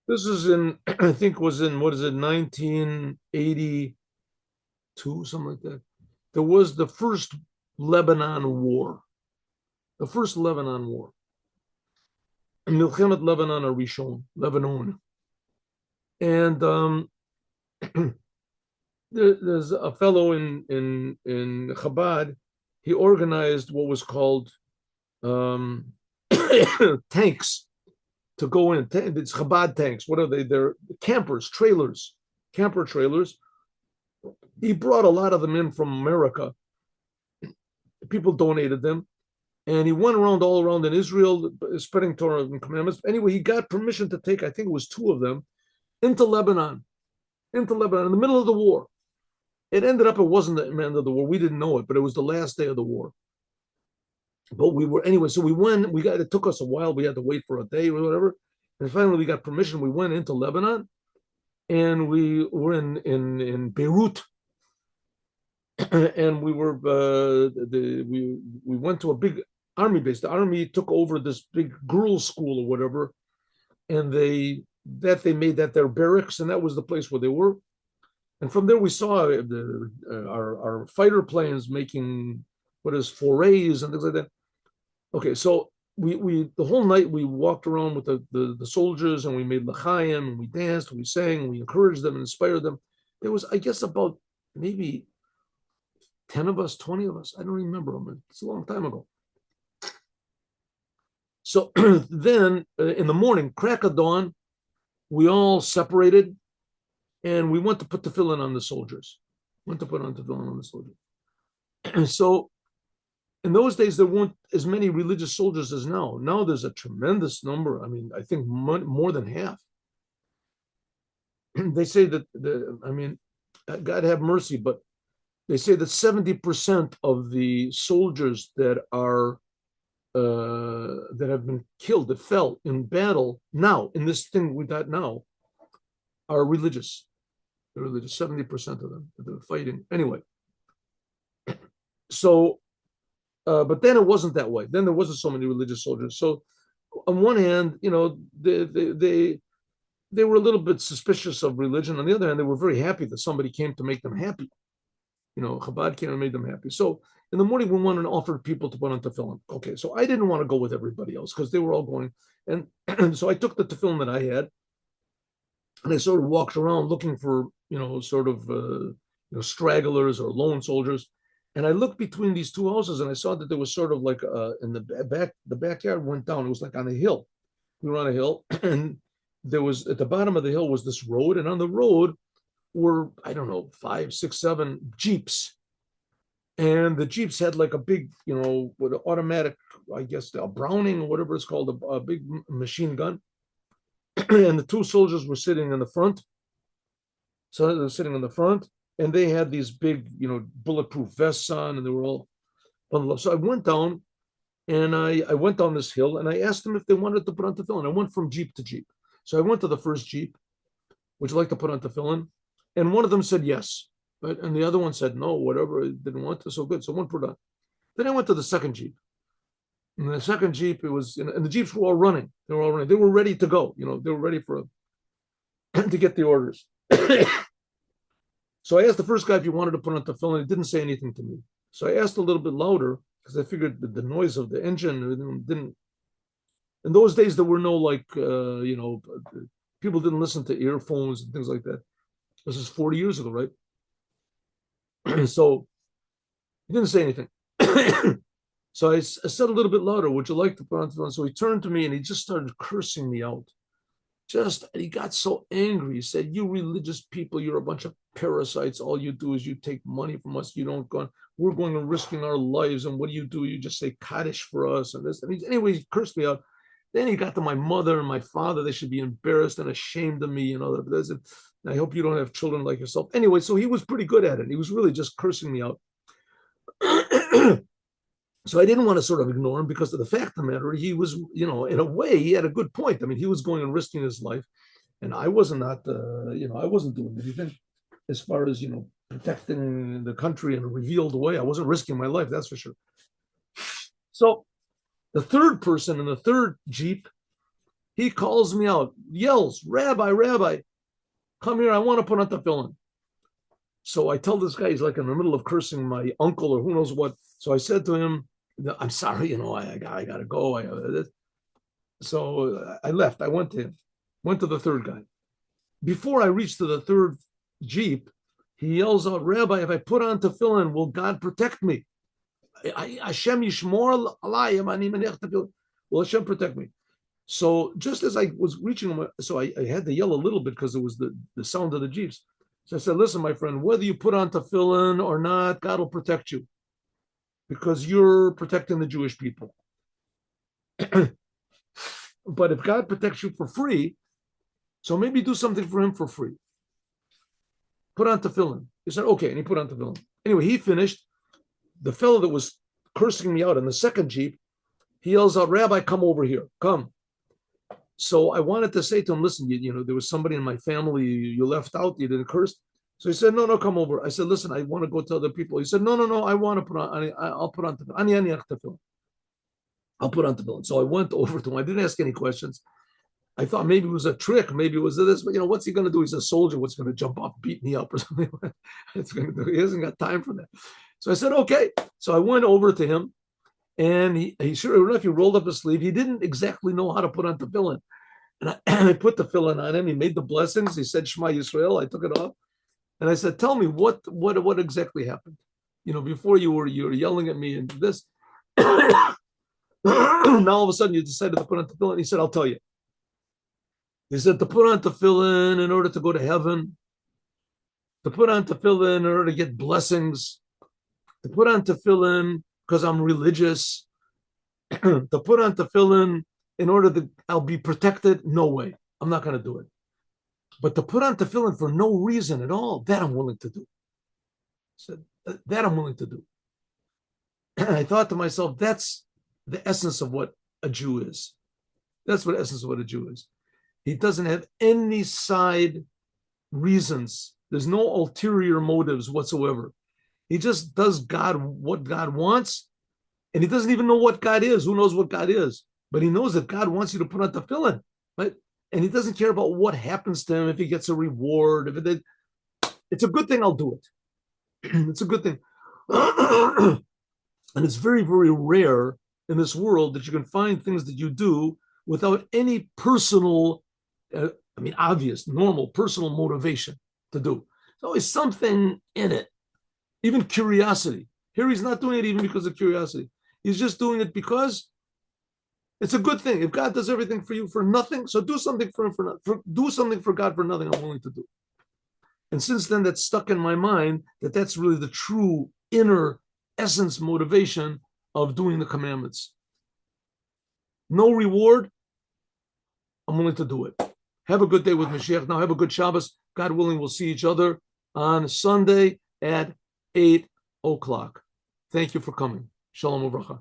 This is in, I think it was in, what is it, 1982, something like that. There was the first Lebanon War, the first Lebanon War, Milchemet Lebanon Arishon, Lebanon. And there's a fellow in Chabad. He organized what was called um, tanks to go in. It's Chabad tanks. What are they? They're campers, trailers, camper trailers. He brought a lot of them in from America. People donated them, and he went around all around in Israel, spreading Torah and commandments. Anyway, he got permission to take, I think it was two of them, into Lebanon, in the middle of the war. It ended up, it wasn't the end of the war. We didn't know it, but it was the last day of the war. But we were, anyway, so we went, it took us a while. We had to wait for a day or whatever. And finally we got permission. We went into Lebanon, and we were in Beirut. And we went to a big army base. The army took over this big girls' school or whatever, and they made that their barracks, and that was the place where they were. And from there we saw our fighter planes making what is forays and things like that. Okay, so we the whole night we walked around with the soldiers, and we made l'chaim, and we danced, and we sang, and we encouraged them and inspired them. There was, I guess, about maybe 10 of us, 20 of us. I don't remember them. It's a long time ago. So then in the morning, crack of dawn, we all separated, and we went to put tefillin on the soldiers. Went to put on tefillin on the soldiers. And so in those days, there weren't as many religious soldiers as now. Now there's a tremendous number. I mean, I think more than half. They say that, God have mercy, but they say that 70% of the soldiers that have been killed, that fell in battle now, in this thing we got now, are religious. They're religious, 70% of them. They're fighting. Anyway, so, but then it wasn't that way. Then there wasn't so many religious soldiers. So on one hand, they were a little bit suspicious of religion. On the other hand, they were very happy that somebody came to make them happy. Chabad came and made them happy. So in the morning, we went and offered people to put on tefillin. Okay, so I didn't want to go with everybody else because they were all going. And so I took the tefillin that I had, and I sort of walked around looking for, stragglers or lone soldiers. And I looked between these two houses, and I saw that there was sort of like in the backyard went down. It was like on a hill. We were on a hill, and there was, at the bottom of the hill was this road, and on the road were, I don't know, 5, 6, 7 Jeeps. And the Jeeps had like a big, with an automatic, I guess, a Browning or whatever it's called, a big machine gun. And the two soldiers were sitting in the front. So they were sitting in the front, and they had these big, bulletproof vests on, and they were all bundled up. So I went down, and I went down this hill, and I asked them if they wanted to put on tefillin. I went from Jeep to Jeep. So I went to the first Jeep. Would you like to put on tefillin? And one of them said yes, right? And the other one said no, whatever, didn't want to. So good. So one put on. Then I went to the second Jeep. And the second Jeep, it was, and the Jeeps were all running. They were all running. They were ready to go. They were ready to get the orders. So I asked the first guy if he wanted to put on tefillin. He didn't say anything to me. So I asked a little bit louder because I figured the noise of the engine didn't. In those days, there were no people didn't listen to earphones and things like that. This is 40 years ago, right? So he didn't say anything. So I said a little bit louder, would you like to put on tefillin? So he turned to me and he just started cursing me out. He got so angry. He said, you religious people, you're a bunch of parasites. All you do is you take money from us. You don't go, we're going and risking our lives. And what do? You just say Kaddish for us and this. And anyway, he cursed me out. Then he got to my mother and my father. They should be embarrassed and ashamed of me. I hope you don't have children like yourself. Anyway, so he was pretty good at it. He was really just cursing me out. So I didn't want to sort of ignore him because of the fact of the matter, he was, in a way, he had a good point. I mean, he was going and risking his life, and I wasn't I wasn't doing anything as far as, protecting the country in a revealed way. I wasn't risking my life, that's for sure. So the third person in the third Jeep, He calls me out, yells, Rabbi, Rabbi, come here. I want to put on tefillin. So I tell this guy, he's like in the middle of cursing my uncle or who knows what. So I said to him, I'm sorry, I got to go. So I left. I went to him, went to the third guy. Before I reached to the third Jeep, he yells out, Rabbi, if I put on tefillin, will God protect me? Hashem yishmor alayim. Will Hashem protect me? So just as I was reaching him, so I had to yell a little bit because it was the sound of the Jeeps. So I said, listen, my friend, whether you put on tefillin or not, God will protect you because you're protecting the Jewish people. But if God protects you for free, so maybe do something for him for free. Put on tefillin. He said, okay, and he put on tefillin. Anyway, he finished. The fellow that was cursing me out in the second Jeep, he yells out, Rabbi, come over here, come. So I wanted to say to him, listen, there was somebody in my family you left out, you didn't curse. So he said, no, come over. I said, listen, I want to go to other people. He said, no, I want to put on, I'll put on tefillin. I'll put on tefillin. So I went over to him. I didn't ask any questions. I thought maybe it was a trick. Maybe it was this, but what's he going to do? He's a soldier. What's going to jump off, beat me up or something? He hasn't got time for that. So I said, okay. So I went over to him. And he sure enough, he rolled up his sleeve. He didn't exactly know how to put on tefillin. And I put the tefillin on him. He made the blessings. He said, Shema Yisrael. I took it off. And I said, tell me what exactly happened? Before you were yelling at me and this. Now all of a sudden you decided to put on tefillin. He said, I'll tell you. He said, to put on tefillin in order to go to heaven. To put on tefillin in order to get blessings. To put on tefillin because I'm religious, to put on tefillin in order that I'll be protected, no way. I'm not going to do it. But to put on tefillin for no reason at all, that I'm willing to do. So that I'm willing to do. I thought to myself, that's the essence of what a Jew is. That's what the essence of what a Jew is. He doesn't have any side reasons. There's no ulterior motives whatsoever. He just does what God wants, and he doesn't even know what God is. Who knows what God is? But he knows that God wants you to put on tefillin, right? And he doesn't care about what happens to him, if he gets a reward. It's a good thing, I'll do it. It's a good thing. And it's very, very rare in this world that you can find things that you do without any personal, obvious, normal, personal motivation to do. There's always something in it. Even curiosity. Here he's not doing it even because of curiosity. He's just doing it because it's a good thing. If God does everything for you for nothing, so do something for him do something for God for nothing. I'm willing to do. And since then, that's stuck in my mind that's really the true inner essence motivation of doing the commandments. No reward. I'm willing to do it. Have a good day with Mashiach. Now have a good Shabbos. God willing, we'll see each other on Sunday at 8 o'clock. Thank you for coming. Shalom uvracha.